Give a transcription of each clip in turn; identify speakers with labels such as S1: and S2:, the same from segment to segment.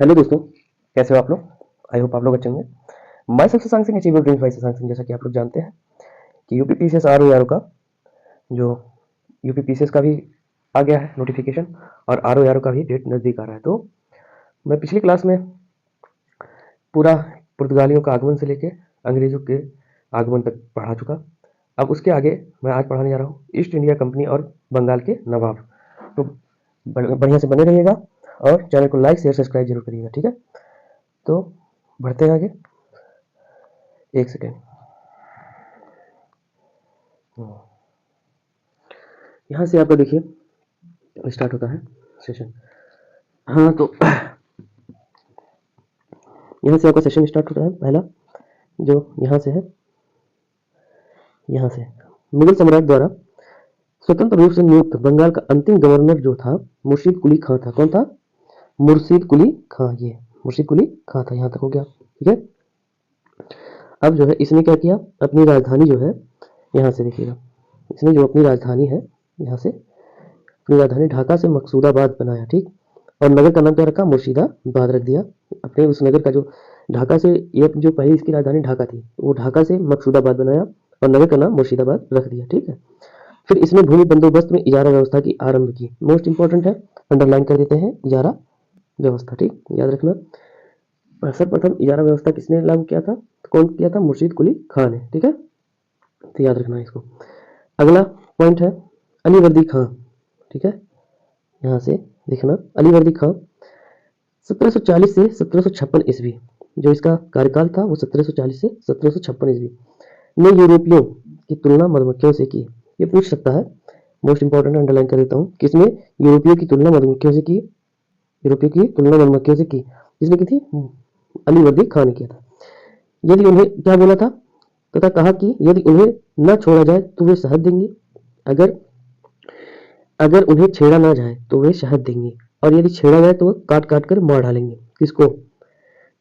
S1: Hello दोस्तों, कैसे हो आप लोग? आई होप आप लोग अच्छे होंगे। माई सक्सेस सांग सिंह अचीव ड्रीम्स बाय सांग सिंह। जैसा कि आप लोग जानते हैं कि UP PCS R O R O का जो यूपी पीसीएस का भी आ गया है नोटिफिकेशन, और आर ओ आर ओ का भी डेट नज़दीक आ रहा है। तो मैं पिछली क्लास में पूरा पुर्तगालियों का आगमन से लेके अंग्रेजों के आगमन तक पढ़ा चुका। अब उसके आगे मैं आज पढ़ाने जा रहा हूँ ईस्ट इंडिया कंपनी और बंगाल के नवाब। तो बढ़िया से बने रहिएगा और चैनल को लाइक शेयर सब्सक्राइब जरूर करिएगा, ठीक है? तो बढ़ते हैं आगे। एक सेकेंड। यहाँ से आपका देखिए स्टार्ट होता है सेशन। हाँ, तो यहाँ से आपका सेशन स्टार्ट होता है। पहला जो यहाँ से है, यहाँ से मुगल सम्राट द्वारा स्वतंत्र रूप से नियुक्त बंगाल का अंतिम गवर्नर जो था मुर्शीद कुली खां था। कौन था? मुर्शीद कुली खां। ये मुर्शीद कुली खां था। यहाँ तक हो गया, ठीक है? अब जो है इसने क्या किया, अपनी राजधानी जो है यहाँ से देखिएगा, इसने जो अपनी राजधानी है यहाँ से अपनी राजधानी ढाका से मकसूदाबाद बनाया, ठीक? और नगर का नाम क्या रखा? मुर्शिदाबाद रख दिया। अपने उस नगर का जो ढाका से, ये जो पहले इसकी राजधानी ढाका थी, वो ढाका से मकसूदाबाद बनाया और नगर का नाम मुर्शिदाबाद रख दिया, ठीक है? फिर इसने भूमि बंदोबस्त में इजारा व्यवस्था की आरंभ की। मोस्ट इंपॉर्टेंट है, अंडरलाइन कर देते हैं, इजारा व्यवस्था, ठीक? याद रखना। सर्वप्रथम इजारा व्यवस्था किसने लागू किया था? तो कौन किया था? मुर्शीद कुली खां ने, ठीक है? तो याद रखना इसको। अगला पॉइंट है अलीवर्दी खां, ठीक है? यहाँ से देखना, अलीवर्दी खां 1740 से 1756 ईस्वी, जो इसका कार्यकाल था वो 1740 से 1756 ईस्वी ने यूरोपियों की तुलना मधुमक्खियों से की। ये पूछ सकता है, मोस्ट इंपॉर्टेंट, अंडरलाइन कर देता हूँ। किसने यूरोपियों की तुलना मधुमक्खियों से की? यूरोपियों की तुलना मधुमक्खियों से की। किसने की थी? अलीवर्दी खान ने किया था। यदि उन्हें क्या बोला था? तथा कहा कि यदि उन्हें न छोड़ा जाए तो वे शहद देंगे, अगर अगर उन्हें छेड़ा ना जाए तो वे शहद देंगे, और यदि छेड़ा जाए तो वह काट काट कर मार डालेंगे। किसको?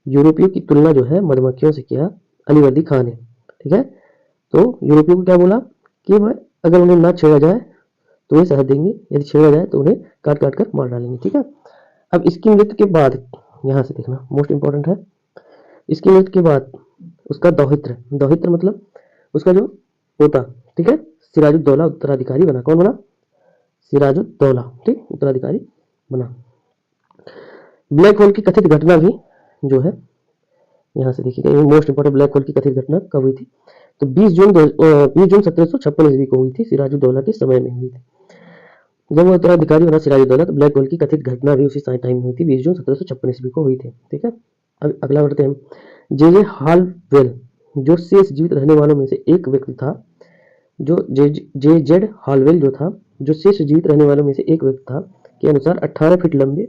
S1: यूरोपियों की तुलना जो है मधुमक्खियों से किया अलीवर्दी खान ने, ठीक है? तो यूरोपियों को क्या बोला कि वह अगर उन्हें ना छेड़ा जाए तो वे शहद देंगे, यदि छेड़ा जाए तो उन्हें काट काट कर मार डालेंगे, ठीक है? अब इसकी मृत्यु के बाद, यहाँ से देखना, मोस्ट इंपॉर्टेंट है, इसकी मृत्यु के बाद उसका दौहित्र, दौहित्र मतलब उसका जो पोता, ठीक है, सिराजुद्दौला उत्तराधिकारी बना। कौन बना? सिराजुद्दौला, ठीक, उत्तराधिकारी बना। ब्लैक होल की कथित घटना भी जो है यहाँ से देखिएगा, ये मोस्ट इंपोर्टेंट, ब्लैक होल की कथित घटना कब हुई थी? तो 20 जून 1756 ईस्वी को हुई थी, सिराजुद्दौला के समय में हुई थी। जब वो उत्तराधिकारी बना सिराजुद्दौला, तो ब्लैक होल की कथित घटना भी उसी टाइम हुई थी, 20 जून 1756 ईस्वी को हुई थी, ठीक है? अब अगला बढ़ते हैं। जे जे हालवेल जो शेष जीवित रहने वालों में से एक व्यक्ति था, जो जे जेड हालवेल जो था, जो शेष जीवित रहने वालों में से एक व्यक्ति था, के अनुसार 18 फीट लंबे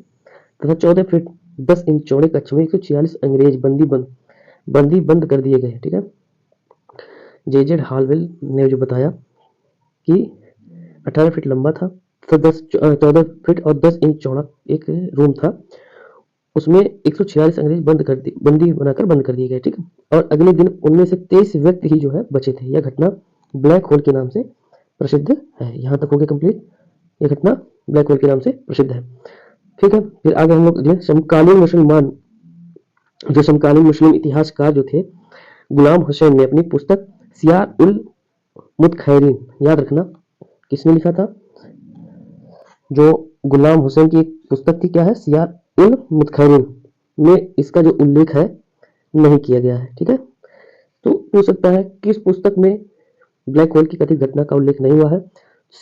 S1: तथा 14 फीट 10 इंच चौड़े कक्ष में 146 अंग्रेज बंदी बंद कर दिए गए, ठीक है? जे जेड हालवेल ने जो बताया कि 18 फीट लंबा था तो 14 फीट और 10 इंच चौड़ा एक रूम था, उसमें 146 अंग्रेज बंदी बनाकर बंद कर दिए गए, ठीक है? और अगले दिन उनमें से 23 व्यक्ति ही जो है बचे थे। यह घटना ब्लैक होल के नाम से प्रसिद्ध है। यहाँ तक हो गया कंप्लीट। यह घटना ब्लैक होल के नाम से प्रसिद्ध है, ठीक है? फिर आगे हम लोग समकालीन मुसलमान, जो समकालीन मुस्लिम इतिहासकार जो थे, गुलाम हुसैन ने अपनी पुस्तक सियार उल मुतखैरीन, याद रखना, किसने लिखा था? जो गुलाम हुसैन की एक पुस्तक थी, क्या है? सियार उल मुतखैरीन में इसका जो उल्लेख है नहीं किया गया है, ठीक है? तो पूछ सकता है किस पुस्तक में ब्लैक होल की कथित घटना का उल्लेख नहीं हुआ है?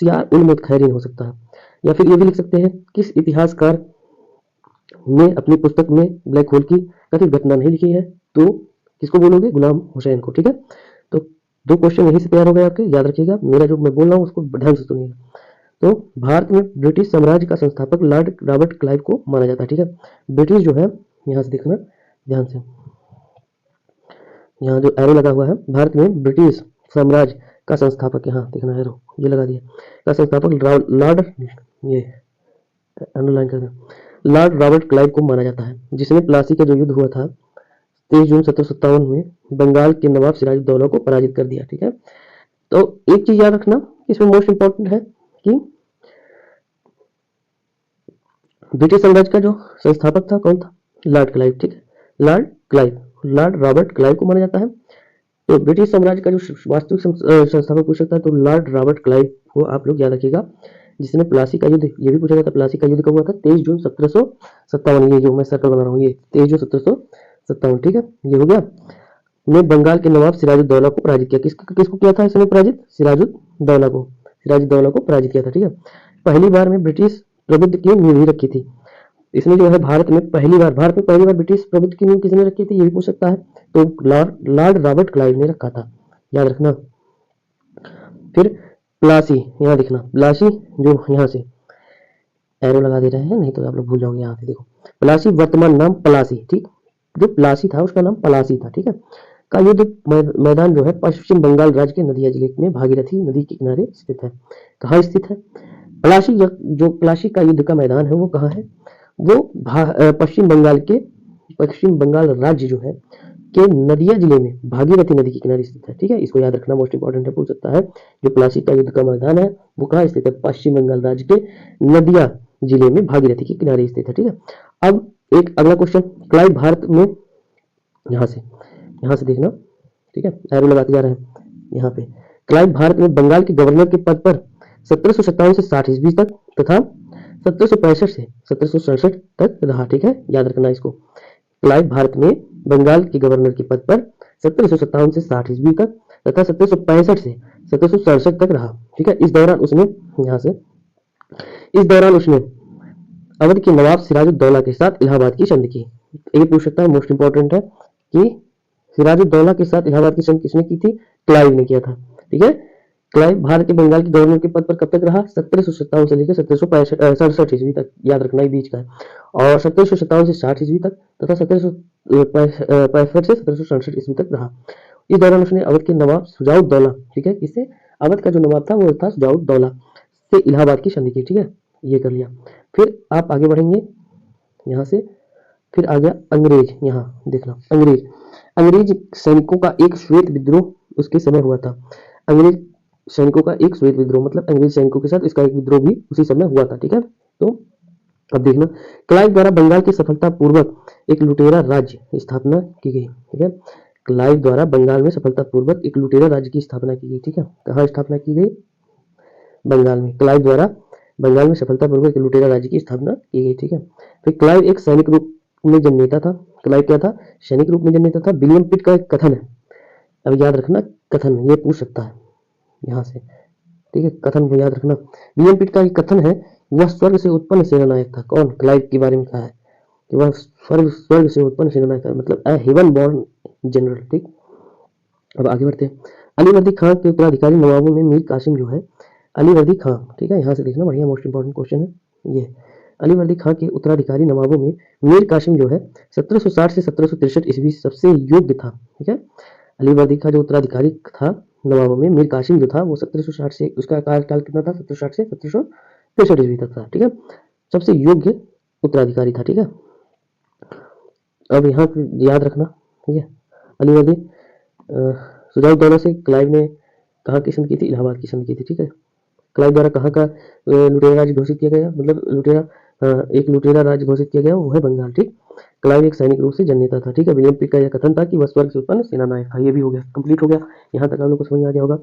S1: सियार उल मुतखैरीन हो सकता है। या फिर ये भी लिख सकते हैं, किस इतिहासकार ने अपनी पुस्तक में ब्लैक होल की कथित घटना नहीं लिखी है? तो किसको बोलोगे? गुलाम हुसैन को, ठीक है? तो दो क्वेश्चन यहीं से तैयार हो गए आपके, याद रखिएगा। मेरा जो मैं बोल रहा हूँ उसको ध्यान से सुनिएगा। तो भारत में ब्रिटिश साम्राज्य का संस्थापक लॉर्ड रॉबर्ट क्लाइव को माना जाता है, ठीक है? ब्रिटिश जो है, यहाँ से देखना ध्यान से, यहाँ जो एरो लगा हुआ है, भारत में ब्रिटिश साम्राज्य का संस्थापक, यहाँ देखना एरो ये लगा दिया, का संस्थापक लॉर्ड, ये अंडरलाइन कर दें, लॉर्ड रॉबर्ट क्लाइव को माना जाता है, जिसने प्लासी का जो युद्ध हुआ था 23 जून 1757 में बंगाल के नवाब सिराजुद्दौला को पराजित कर दिया, ठीक है? तो एक चीज याद रखना, इसमें मोस्ट इंपॉर्टेंट है कि ब्रिटिश साम्राज्य का जो संस्थापक था कौन था? लॉर्ड क्लाइव, ठीक है, Lord Clive, Lord Robert Clive को माना जाता है। तो ब्रिटिश साम्राज्य का जो वास्तविक संस्थापक पूछ सकता है तो लॉर्ड रॉबर्ट क्लाइव को आप लोग याद रखिएगा, जिसने प्लासी का युद्ध, ये भी पूछा जाता है, प्लासी का युद्ध कब हुआ था, 23 जून 1757, ये जो मैं सर्कल बना रहा हूँ ये 23 जून 1757, ठीक है, ये हो गया। ने बंगाल के नवाब सिराजुद्दौला को पराजित किया, किसको किया था इसने पराजित, सिराजुद्दौला को, सिराजुद्दौला को पराजित किया था, ठीक है। पहली बार में ब्रिटिश प्रभुत्व की नींव रखी थी, इसने जो है भारत में पहली बार ब्रिटिश प्रभुत्व की नींव किसने रखी थी, ये भी पूछ सकता है, तो लॉर्ड रॉबर्ट क्लाइव ने रखा था, याद रखना। फिर प्लासी, यहाँ देखना, प्लासी जो यहाँ से एरो लगा दे रहे हैं, नहीं तो आप लोग भूल जाओगे, यहाँ से देखो, प्लासी वर्तमान नाम पलासी, ठीक, जो प्लासी था उसका नाम पलासी था, ठीक है, का युद्ध मैदान जो है पश्चिम बंगाल राज्य के नदिया जिले में भागीरथी नदी के किनारे स्थित है। कहाँ स्थित है प्लासी, जो प्लासी का युद्ध का मैदान है वो कहाँ है, वो पश्चिम बंगाल राज्य जो है के नदिया जिले में भागीरथी नदी के किनारे स्थित है, ठीक है, इसको याद रखना, मोस्ट इंपॉर्टेंट है, पूछ सकता है। जो प्लासी का युद्ध का मैदान है वो कहाँ स्थित है, पश्चिम बंगाल राज्य के नदिया जिले में भागीरथी के किनारे स्थित है, ठीक है। अब एक अगला क्वेश्चन, क्लाइव भारत में, यहाँ से देखना, ठीक है, एरो लगाते जा रहे हैं यहाँ पे, क्लाइव भारत में बंगाल के गवर्नर के पद पर 1757 से 60 ईस्वी तक तथा 1765 से 1767 तक रहा, ठीक है, याद रखना इसको। क्लाइव भारत में बंगाल के गवर्नर के पद पर 1757 से 60 ईस्वी तक तथा 1765 से 1767 तक रहा, ठीक है। इस दौरान उसने अवध के नवाब सिराजुद्दौला के साथ इलाहाबाद की संधि की। ये पूछ सकता है, मोस्ट इंपॉर्टेंट है, कि सिराजुद्दौला के साथ इलाहाबाद की संधि किसने की थी, क्लाइव ने किया था, ठीक है। क्लाइव भारत के बंगाल के गवर्नर के पद पर कब तक रहा, 1757 से लेकर 1767 ईस्वी तक, याद रखना ये बीच का है, और 1757 से 60 ईस्वी तक तथा 1765 से 1767 ईस्वी तक रहा। इस दौरान उसने अवध के नवाब शुजाउद्दौला, ठीक है, किससे, अवध का जो नवाब था वो था शुजाउद्दौला से इलाहाबाद की संधि की, ठीक है, ये कर लिया। फिर आप आगे बढ़ेंगे यहाँ से, फिर आ गया अंग्रेज, यहाँ देखना, अंग्रेज सैनिकों का एक श्वेत विद्रोह उसके समय हुआ था। अंग्रेज सैनिकों का एक श्वेत विद्रोह, मतलब अंग्रेज सैनिकों के साथ इसका एक विद्रोह भी उसी समय हुआ था, ठीक है। तो अब देखना, क्लाइव द्वारा बंगाल की सफलता पूर्वक एक लुटेरा राज्य स्थापना की गई, ठीक है, क्लाइव द्वारा बंगाल में सफलता पूर्वक एक लुटेरा राज्य की स्थापना की गई, ठीक है, कहाँ स्थापना की गई, बंगाल में, क्लाइव द्वारा बंगाल में सफलतापूर्वक एक लुटेरा राज्य की स्थापना की गई, ठीक है। फिर क्लाइव एक सैनिक रूप में जन्मेता था, क्लाइव क्या था, सैनिक रूप में जन्मेता था। विलियम पिट का एक कथन है, अब याद रखना, कथन ये पूछ सकता है यहाँ से, ठीक है, कथन को याद रखना। विलियम पिट का एक कथन है, वह स्वर्ग से उत्पन्न सेनानायक था, कौन, क्लाइव के बारे में कहा है कि वह स्वर्ग से उत्पन्न सेनानायक था, मतलब ए हेवन बॉर्न जनरल, ठीक। अब आगे बढ़ते हैं, अलीवर्दी खां के उत्तराधिकारी नवाबों में मीर कासिम जो है, अलीवर्दी खां, ठीक है, यहाँ से देखना, बढ़िया मोस्ट इंपॉर्टेंट क्वेश्चन है ये। अलीवर्दी खां के उत्तराधिकारी नवाबों में मीर कासिम जो है 1760 से 1763 ईस्वी सबसे योग्य था, ठीक है। अलीवर्दी का जो उत्तराधिकारी था नवाबों में, मीर कासिम जो था वो 1760 से, उसका कार्यकाल कितना था, 1760 से 1763 ईस्वी तक था, ठीक है, सबसे योग्य उत्तराधिकारी था, ठीक है। अब यहाँ याद रखना, ठीक है, अलीवर्दी शुजाउद्दौला से क्लाइव ने कहाँ की संधि की थी, इलाहाबाद की संधि की थी, ठीक है। क्लाइव द्वारा कहाँ का लुटेरा राज्य घोषित किया गया, मतलब एक लुटेरा राज्य घोषित किया गया, वो है बंगाल, ठीक। क्लाइव एक सैनिक रूप से जन्मेता था, ठीक है। विलियम पिट का यह कथन था कि वह स्वर्ग से उत्पन्न सेनानायक था, ये भी हो गया, कंप्लीट हो गया, यहाँ तक आप लोग को समझ में आ गया होगा।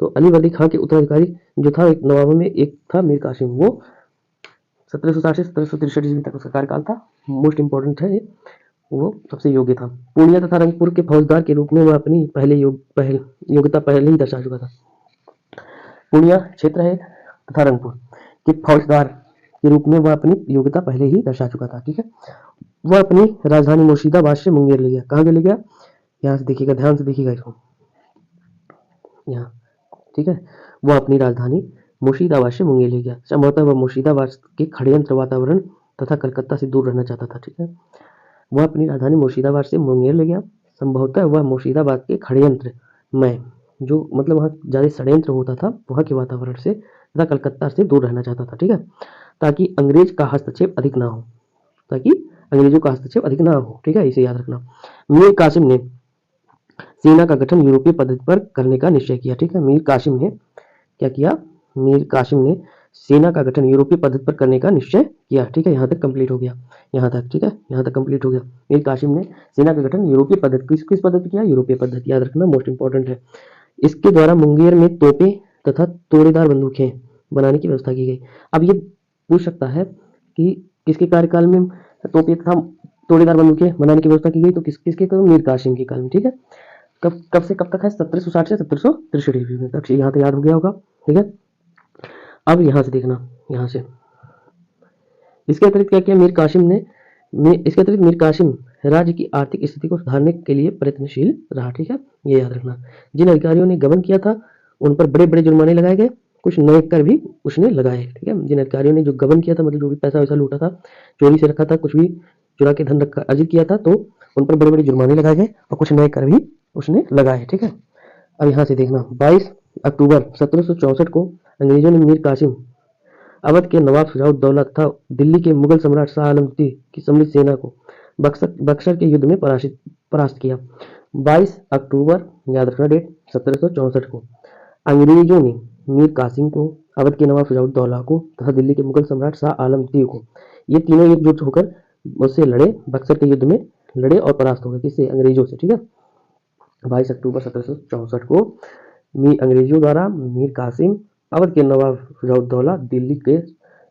S1: तो अलीवर्दी खां के उत्तराधिकारी जो था एक नवाबों में एक था मीर कासिम, वो 1760 से 1763 ईस्वी तक उसका कार्यकाल था, मोस्ट इंपॉर्टेंट है, वो सबसे योग्य था। पूर्णिया तथा रंगपुर के फौजदार के रूप में वह अपनी योग्यता पहले ही दर्शा चुका था। पूर्णिया क्षेत्र है तथा रंगपुर के फौजदार के रूप में वह अपनी योग्यता पहले ही दर्शा चुका था, ठीक है। वह अपनी राजधानी मुर्शिदाबाद से मुंगेर ले गया, कहाँ ले गया, यहाँ से देखिएगा, ध्यान से देखिएगा इसको, यहाँ, ठीक है, वह अपनी राजधानी मुर्शिदाबाद से मुंगेर ले गया। संभवतः वह मुर्शिदाबाद के षड्यंत्र वातावरण तथा कलकत्ता से दूर रहना चाहता था, ठीक है। वह अपनी राजधानी मुर्शिदाबाद से मुंगेर ले गया, संभवतः वह मुर्शिदाबाद के षड्यंत्र में, जो मतलब वहाँ ज़्यादा षड्यंत्र होता था, वहाँ के वातावरण से तथा कलकत्ता से दूर रहना चाहता था, ठीक है, ताकि अंग्रेज का हस्तक्षेप अधिक ना हो, ताकि अंग्रेजों का हस्तक्षेप अधिक ना हो, ठीक है, इसे याद रखना। मीर कासिम ने सेना का गठन यूरोपीय पद्धति पर करने का निश्चय किया, ठीक है। मीर कासिम ने क्या किया, मीर कासिम ने सेना का गठन यूरोपीय पद्धति पर करने का निश्चय किया। ठीक है, यहाँ तक कंप्लीट हो गया, यहाँ तक। ठीक है, यहाँ तक कंप्लीट हो गया। मीर कासिम ने सेना का गठन यूरोपीय पद्धति, किस पद्धति किया? यूरोपीय पद्धति, याद रखना, मोस्ट इंपॉर्टेंट है। इसके द्वारा मुंगेर में तोपें तथा तोड़ेदार बंदूकें बनाने की व्यवस्था की गई। अब ये पूछ सकता है कि किसके कार्यकाल में तोपें तथा तोड़ेदार बंदूकें बनाने की व्यवस्था की गई? तो किसके काल? मीर कासिम के काल में। ठीक है, कब से कब तक है? 1760 से 1763 ईस्वी में तक। यहाँ तो याद हो गया होगा। ठीक है, अब यहाँ से देखना, यहाँ से इसके अतिरिक्त क्या किया मीर कासिम ने? इसके अतिरिक्त मीर कासिम राज्य की आर्थिक स्थिति को सुधारने के लिए प्रयत्नशील रहा। ठीक है, ये याद रखना। जिन अधिकारियों ने गबन किया था उन पर बड़े बड़े जुर्माने लगाए गए, कुछ नए कर भी उसने लगाए। ठीक है, जिन अधिकारियों ने जो गबन किया था, मतलब जो भी पैसा वैसा लूटा था, चोरी से रखा था, कुछ भी चुरा के धन रखा अर्जित किया था, तो उन पर बड़े बड़े जुर्माने लगाए गए और कुछ नए कर भी उसने लगाए। ठीक है, अब यहाँ से देखना, 22 अक्टूबर 1764 को अंग्रेजों ने मीर कासिम, अवध के नवाब शुजाउद्दौला तथा दिल्ली के मुगल सम्राट शाह आलम द्वितीय की सम्मिलित सेना को बक्सर के युद्ध में परास्त किया। 22 अक्टूबर, याद रखना डेट, 1764 को अंग्रेजों ने मीर कासिम को, अवध के नवाब शुजाउद्दौला को तथा दिल्ली के मुगल सम्राट शाह आलम द्वितीय को, ये तीनों एकजुट होकर उससे लड़े, बक्सर के युद्ध में लड़े और परास्त हो गए। किससे? अंग्रेजों से। ठीक है, 22 अक्टूबर 1764 को अंग्रेजों द्वारा मीर कासिम, अवध के नवाब शुजाउद्दौला, दिल्ली के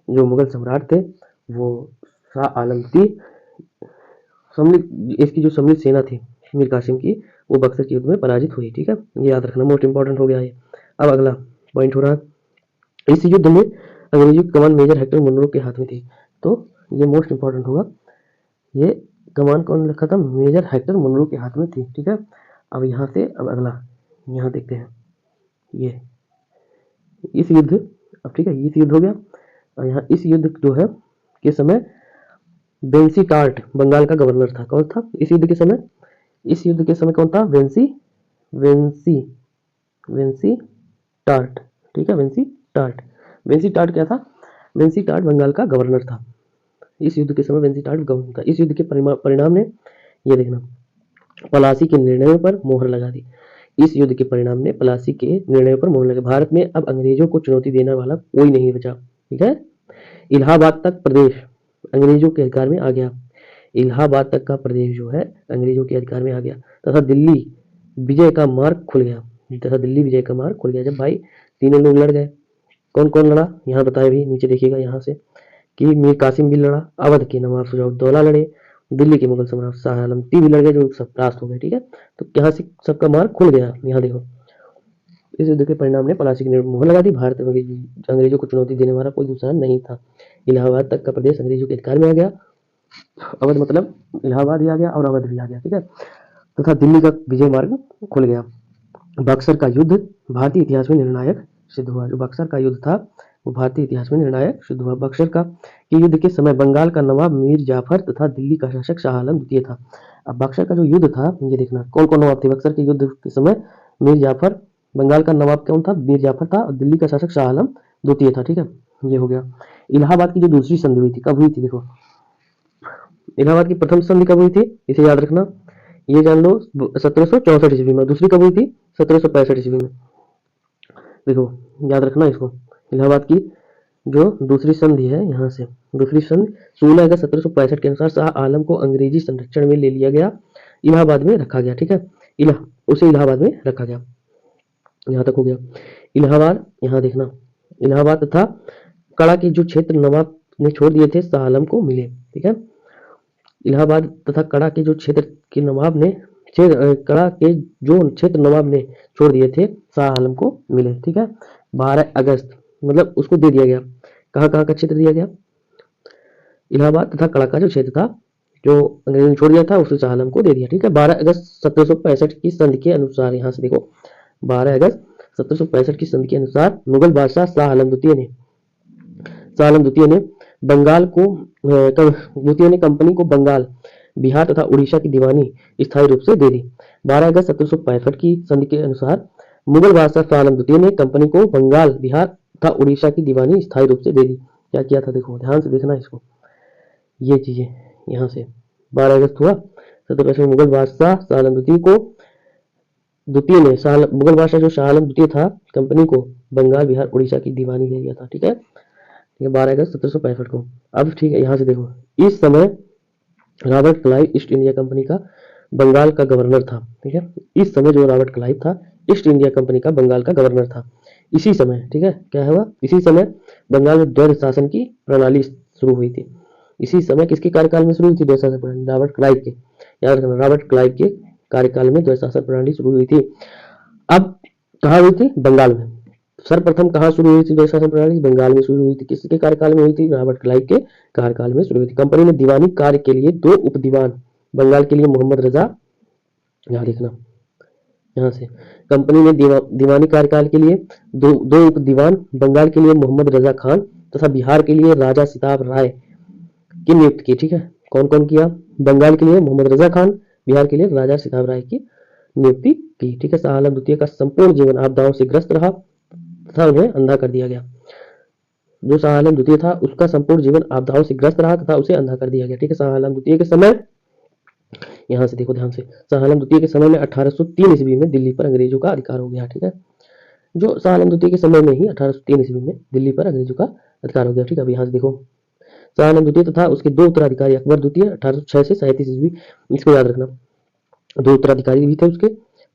S1: जो मुगल सम्राट थे वो शाह आलम द्वितीय, इसकी जो सम्मिलित सेना थी मीर कासिम की, वो बक्सर के युद्ध में पराजित हुई। ठीक है, ये याद रखना, मोस्ट इंपॉर्टेंट हो गया ये। अब अगला पॉइंट हो रहा है, इस युद्ध में अंग्रेजों की कमान मेजर हेक्टर मुनरो के हाथ में थी। तो ये मोस्ट इंपॉर्टेंट होगा, ये कमान कौन रखा था? मेजर हेक्टर मुनरो के हाथ में थी। ठीक है, अब यहाँ से अब अगला यहाँ देखते हैं, ये इस युद्ध, अब ठीक है, इस युद्ध हो गया। और यहाँ इस युद्ध जो है के समय वेंसी टार्ट बंगाल का गवर्नर था। कौन था इस युद्ध के समय? इस युद्ध के समय कौन था? वेंसी टार्ट। ठीक है, वेंसी टार्ट क्या था? वेंसी टार्ट बंगाल का गवर्नर था। इस युद्ध के समय वेंसी टार्ट गवर्नर था। इस युद्ध के परिणाम ने, ये देखना, पलासी के निर्णयों पर मोहर लगा दी। इस युद्ध के परिणाम ने पलासी के निर्णयों पर मोहर लगा। भारत में अब अंग्रेजों को चुनौती देने वाला कोई नहीं बचा। ठीक है, इलाहाबाद तक प्रदेश अंग्रेजों के अधिकार में आ गया। इलाहाबाद तक का प्रदेश जो है अंग्रेजों के अधिकार में आ गया तथा दिल्ली विजय का मार्ग खुल गया। जब भाई तीनों लोग लड़ गए, कौन कौन लड़ा यहाँ बताए भी, नीचे देखिएगा यहाँ से, कि मीर कासिम भी लड़ा, अवध के नवाब शुजाउद्दौला लड़े, दिल्ली के मुगल सम्राट शाह आलम द्वितीय भी लड़ गए, जो सब परास्त हो गए। ठीक है, तो यहाँ से सबका मार्ग खुल गया। यहाँ देखो, इस युद्ध के परिणाम ने पलासी की मोहर लगा दी। भारत में अंग्रेजों को चुनौती देने वाला कोई दूसरा नहीं था। इलाहाबाद तक का प्रदेश अंग्रेजों के अधिकार में आ गया। अवध मतलब इलाहाबाद भी आ गया और अवध भी आ गया। ठीक है, तथा दिल्ली का विजय मार्ग खुल गया। बक्सर का युद्ध भारतीय इतिहास में निर्णायक सिद्ध हुआ। जो बक्सर का युद्ध था वो भारतीय इतिहास में निर्णायक सिद्ध हुआ। बक्सर का युद्ध के समय बंगाल का नवाब मीर जाफर तथा दिल्ली का शासक शाह आलम द्वितीय था। अब बक्सर का जो युद्ध था, ये देखना, कौन कौन नवाब थे बक्सर के युद्ध के समय? मीर जाफर, बंगाल का नवाब कौन था? मीर जाफर था, और दिल्ली का शासक शाह आलम द्वितीय था। ठीक है, ये हो गया। इलाहाबाद की जो दूसरी संधि हुई थी, कब हुई थी? देखो, इलाहाबाद की प्रथम संधि कब हुई थी, इसे याद रखना, ये जान लो, 1764 ईस्वी में। दूसरी कब हुई थी? 1765 ईस्वी में। देखो, याद रखना इसको, इलाहाबाद की जो दूसरी संधि है, यहाँ से दूसरी संधि 16 अगस्त 1765 के अनुसार शाह आलम को अंग्रेजी संरक्षण में ले लिया गया, इलाहाबाद में रखा गया। ठीक है, उसे इलाहाबाद में रखा गया। यहाँ तक हो गया। इलाहाबाद, यहाँ देखना, इलाहाबाद तथा कड़ा के जो क्षेत्र नवाब ने छोड़ दिए थे शाह आलम को मिले। ठीक है, इलाहाबाद तथा कड़ा के जो क्षेत्र के नवाब ने कड़ा के जो क्षेत्र नवाब ने छोड़ दिए थे शाह आलम को मिले। ठीक है, 12 अगस्त मतलब उसको दे दिया गया। कहाँ कहाँ का क्षेत्र दिया गया? इलाहाबाद तथा कड़ा का जो क्षेत्र था जो अंग्रेजों ने छोड़ दिया था उसे शाह आलम को दे दिया। ठीक है, 12 अगस्त 1765 की संधि के अनुसार, यहाँ से देखो, 12 अगस्त 1765 की संधि के अनुसार मुगल बादशाह शाह आलम द्वितीय ने बंगाल को द्वितीय ने कंपनी को बंगाल, बिहार तथा उड़ीसा की दीवानी स्थायी रूप से दे दी। 12 अगस्त 1765 की संधि के अनुसार मुगल बादशाह शाह आलम द्वितीय ने कंपनी को बंगाल, बिहार तथा उड़ीसा की दीवानी स्थायी रूप से दे दी। क्या किया था? देखो, ध्यान से देखना इसको, ये चीजें यहाँ से 12 अगस्त हुआ 1765 मुगल बादशाह शाह आलम द्वितीय ने मुगल बादशाह जो शाह आलम द्वितीय था कंपनी को बंगाल, बिहार, उड़ीसा की दीवानी दे दिया था। ठीक है, ठीक है, 12 अगस्त 1765 को। अब ठीक है, यहाँ से देखो, इस समय Robert Clive east India company का बंगाल का गवर्नर था। ठीक है, इस समय जो रॉबर्ट क्लाइव था ईस्ट इंडिया कंपनी का बंगाल का गवर्नर था। इसी समय, ठीक है, क्या हुआ, इसी समय बंगाल में द्वैध शासन की प्रणाली शुरू हुई थी। इसी समय किसके कार्यकाल में शुरू हुई थी द्वैध शासन प्रणाली? रॉबर्ट क्लाइव के, याद रखना, रॉबर्ट क्लाइव के कार्यकाल में द्वैध शासन प्रणाली शुरू हुई थी। अब कहाँ हुई थी? बंगाल में। सर्वप्रथम कहाँ शुरू हुई थी द्वैध शासन प्रणाली? बंगाल में शुरू हुई थी। किसके कार्यकाल में हुई थी? रॉबर्ट क्लाइव के कार्यकाल में शुरू हुई थी। कंपनी ने दीवानी कार्य के लिए 2 उप दीवान, बंगाल के लिए मोहम्मद रजा, यहाँ देखना, यहाँ से कंपनी ने दीवानी कार्यकाल के लिए दो उप दीवान, बंगाल के लिए मोहम्मद रजा खान तथा बिहार के लिए राजा सिताब राय की नियुक्त की। ठीक है, कौन कौन किया? बंगाल के लिए मोहम्मद रजा खान, बिहार के लिए राजा सिताब राय की नियुक्ति की। ठीक है, शाह आलम द्वितीय का संपूर्ण जीवन आपदाओं से ग्रस्त रहा तथा उन्हें अंधा कर दिया गया। जो शाह आलम द्वितीय था उसका संपूर्ण जीवन आपदाओं से ग्रस्त रहा तथा उसे अंधा कर दिया गया। ठीक है, शाह आलम द्वितीय के समय, यहाँ से देखो ध्यान से, शाह आलम द्वितीय के समय में 1803 ईस्वी में दिल्ली पर अंग्रेजों का अधिकार हो गया। ठीक है, जो शाह आलम द्वितीय के समय में ही 1803 ईस्वी में दिल्ली पर अंग्रेजों का अधिकार हो गया। ठीक है, अब यहाँ से देखो, शाह आलम द्वितीय तथा उसके 2 उत्तराधिकारी अकबर द्वितीय 1806 से 37 ईस्वी, इसको याद रखना, 2 उत्तराधिकारी भी थे उसके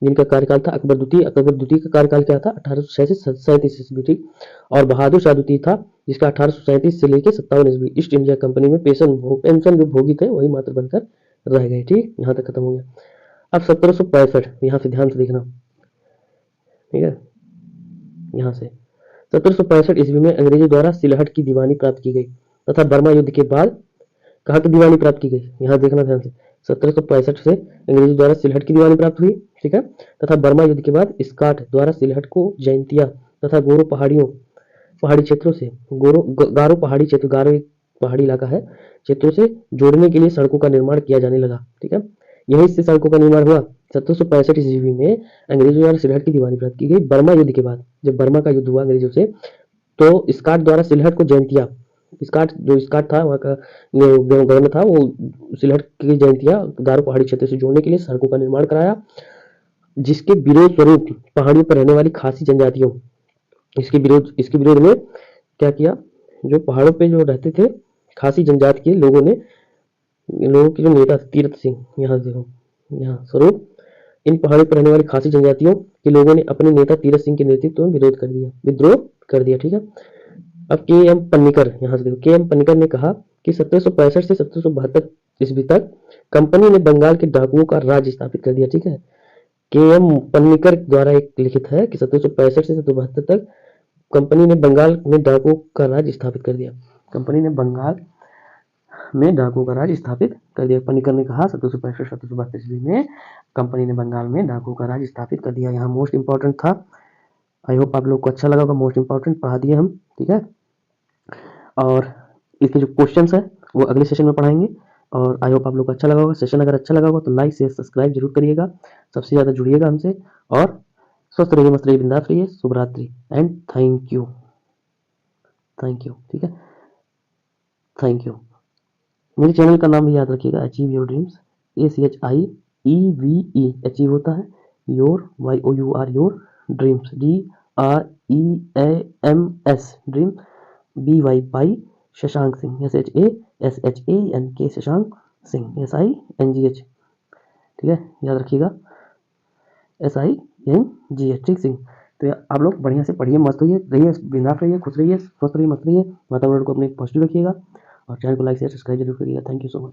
S1: जिनका कार्यकाल था अकबर द्वितीय। अकबर द्वितीय का कार्यकाल क्या था? 1806 से 37 ईस्वी। ठीक, और बहादुर शाह द्वितीय था जिसका 1837 से लेकर 57 ईस्वी। ईस्ट इंडिया कंपनी में पेंशन जो भोगी थे वही मात्र बनकर रह गए। ठीक, यहाँ तक खत्म हो गया। अब 1765, यहाँ से ध्यान से देखना, ठीक है, यहाँ से 1765 ईस्वी में अंग्रेजों द्वारा सिलहट की दीवानी प्राप्त की गई तथा बर्मा युद्ध के बाद कहाँ की दीवानी प्राप्त की गई? यहाँ देखना ध्यान से, 1765 से अंग्रेजों द्वारा सिलहट की दीवानी प्राप्त हुई। ठीक है, तथा बर्मा युद्ध के बाद स्कॉट द्वारा सिलहट को जैंतिया तथा गोरो पहाड़ी क्षेत्रों से गारो पहाड़ी क्षेत्र, गारो एक पहाड़ी इलाका है, क्षेत्रों से जोड़ने के लिए सड़कों का निर्माण किया जाने लगा। ठीक है, यही से सड़कों का निर्माण हुआ। 1765 ईस्वी में अंग्रेजों द्वारा सिलहट की दीवानी प्राप्त की गई। बर्मा युद्ध के बाद जब बर्मा का युद्ध हुआ अंग्रेजों से, तो स्कॉट द्वारा सिलहट को जैंतिया, स्कॉट था वहाँ का गवर्नर था, वो सिलहट की जैंतिया गारो पहाड़ी क्षेत्र से जोड़ने के लिए सड़कों का निर्माण कराया, जिसके विरोध स्वरूप पहाड़ियों पर रहने वाली खासी जनजातियों, इसके विरोध में क्या किया? जो पहाड़ों पे जो रहते थे खासी जनजाति के लोगों के जो नेता तीरथ सिंह, यहाँ देखो, यहाँ स्वरूप इन पहाड़ों पर रहने वाली खासी जनजातियों के लोगों ने अपने नेता तीरथ सिंह के नेतृत्व में विद्रोह कर दिया। ठीक है, अब के एम पन्नीकर, यहाँ से देखो, के एम पन्नीकर ने कहा कि 1765 से 1772 ईस्वी तक कंपनी ने बंगाल के डाकुओं का राज्य स्थापित कर दिया। ठीक है, के एम पन्नीकर द्वारा एक लिखित है कि 1765 से 1772 तक कंपनी ने बंगाल में डाकुओं का राज्य स्थापित कर दिया। कंपनी ने बंगाल में डाकुओं का राज्य स्थापित कर दिया। पन्नीकर ने कहा 1765 1772 ईस्वी में कंपनी ने बंगाल में डाकुओं का राज्य स्थापित कर दिया। यहाँ मोस्ट इंपॉर्टेंट था। आई होप आप लोग को अच्छा लगा होगा, मोस्ट इंपॉर्टेंट पढ़ा दिए हम। ठीक है, और इसके जो क्वेश्चंस है वो अगले सेशन में पढ़ाएंगे। और आई होप आप लोग को अच्छा लगा होगा। सेशन अगर अच्छा लगा होगा तो लाइक शेयर सब्सक्राइब जरूर करिएगा, सबसे ज़्यादा जुड़िएगा हमसे, और स्वस्थ रहिए, मस्त रहिए, बिंदास रहिए। शुभ रात्रि एंड थैंक यू। ठीक है, थैंक यू। मेरे चैनल का नाम भी याद रखिएगा, achieve your dreams, ACHIEVE, achieve होता है your, YOUR your, dreams DREAMS dream, BY by Shashank Singh, SHASHANK Shashank Singh, SINGH। ठीक है, याद रखिएगा, SINGH, ठीक सिंह। तो आप लोग बढ़िया से पढ़िए, मस्त रहिए, बिंदास रहिए, खुश रहिए, स्वस्थ रहिए, मस्त रहिए, वातावरण को अपने पॉजिटिव रखिएगा, और चैनल को लाइक शेयर सब्सक्राइब जरूर करिएगा। Thank you so much.